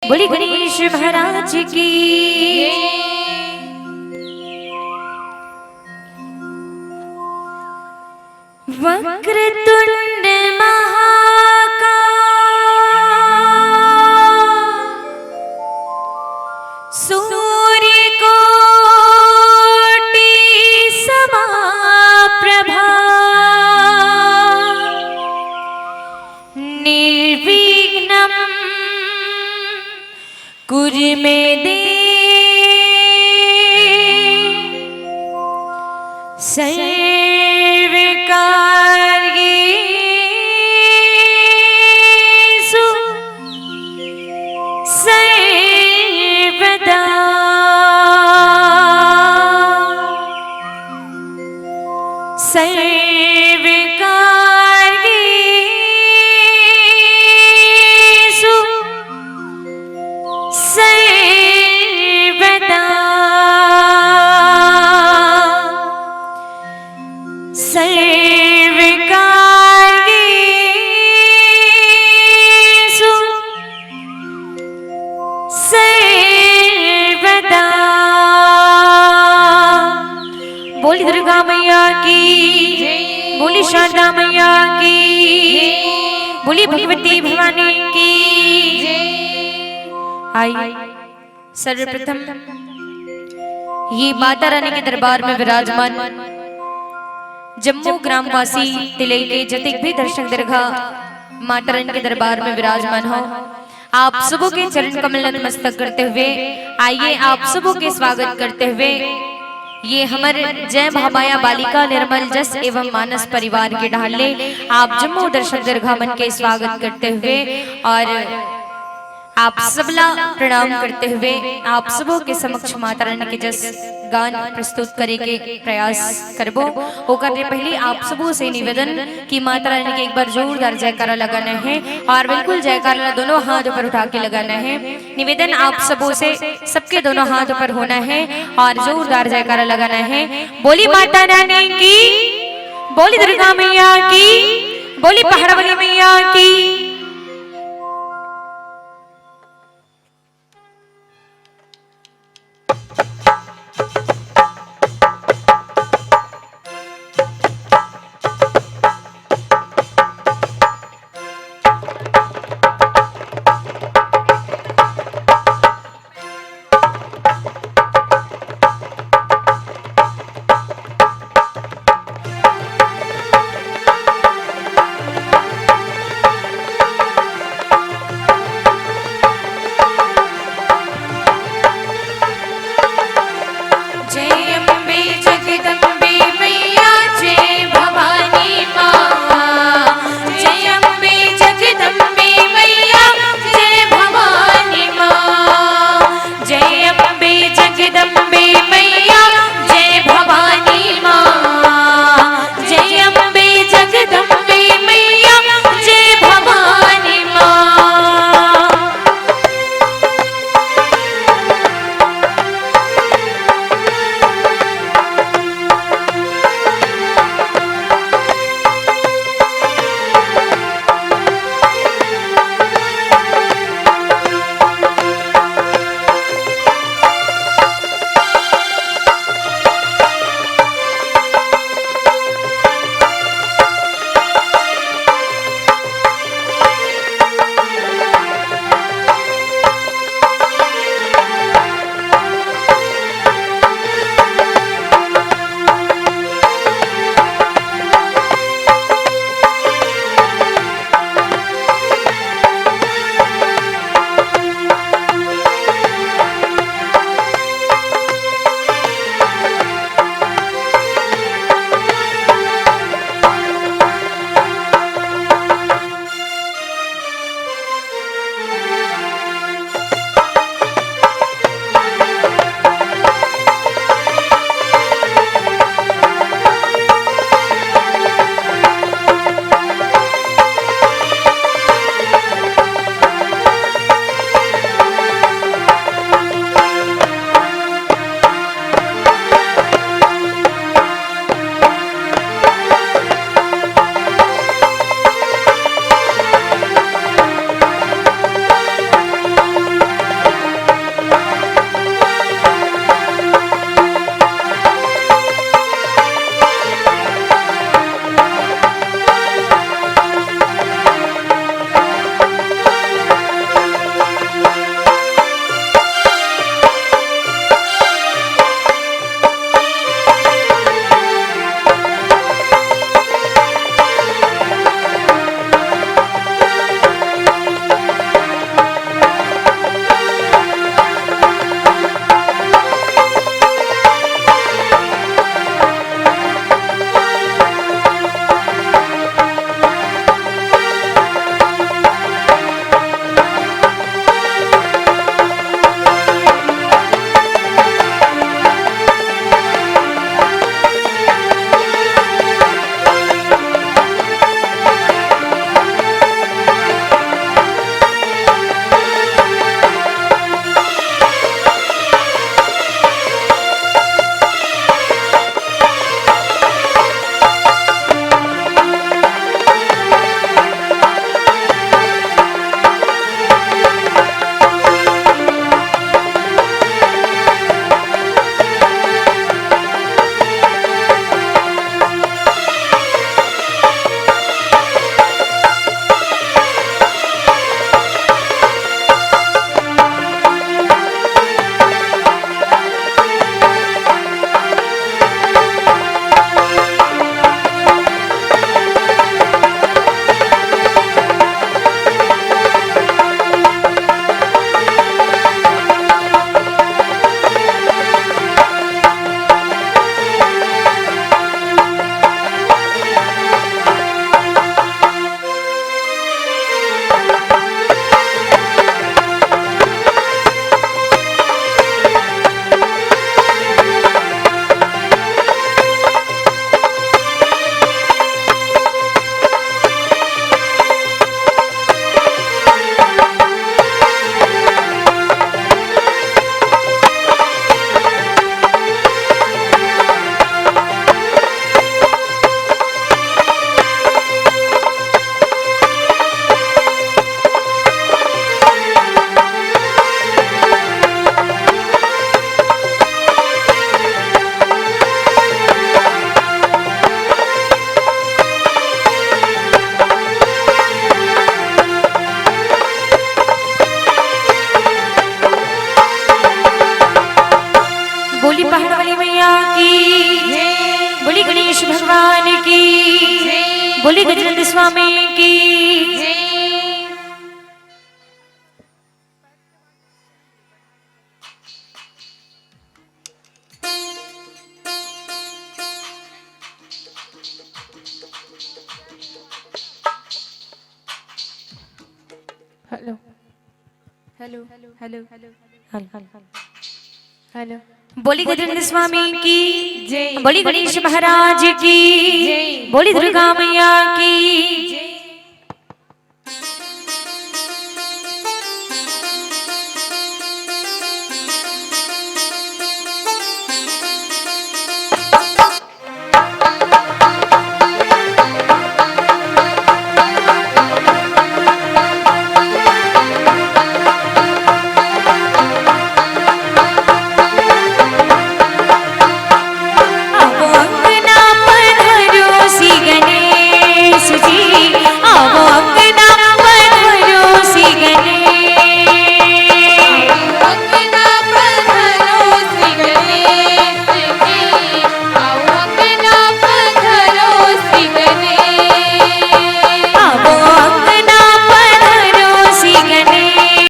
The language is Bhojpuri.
बोली गणेश महाराज की। वक्रतुंड महाकाय सूर्यकोटि समप्रभा निर्विघ्नं कुरु मे देव सर्वकार्येषु सर्वदा। सर्वकार्येषु सर्वदा। सर्वकार्येषु सर्वदा। बोली दुर्गा मैया की, बोली शारदा मैया की, बोली भगवती भवानी की। आई सर्वप्रथम ये माता रानी के दरबार में विराजमान जम्मू ग्रामवासी तिलई के जतिक भी दर्शक दरगाह माता रानी के दरबार में विराजमान हो, आप सबों के चरण कमल नतमस्तक करते हुए आइए आप सबों के स्वागत करते हुए ये हमारे जय महामाया बालिका निर्मल जस एवं मानस परिवार के ढाले आप जम्मू दर्शक दरगाह मन के स्वागत करते हुए और आप सबला प्रणाम करते हुए आप सबों के समक्ष माता रानी के जस गान प्रस्तुत करे के प्रयास करबो। वो करने पहले आप सबों से निवेदन कि माता रानी के एक बार जोरदार जयकारा लगाना है और बिल्कुल जयकारा दोनों हाथ ऊपर उठा के लगाना है। निवेदन आप सबों से सबके दोनों हाथ ऊपर होना है और जोरदार जयकारा लगाना है। बोली माता रानी की, बोली दुर्गा मैया की, बोली पहाड़ वाली मैया की। गणेश भगवान की, बोली गजेंद्र स्वामी की। Hello hello hello hello hello, बोली गजेंद्र स्वामी की जय, बोली गणेश महाराज की जय, बोली दुर्गा मैया की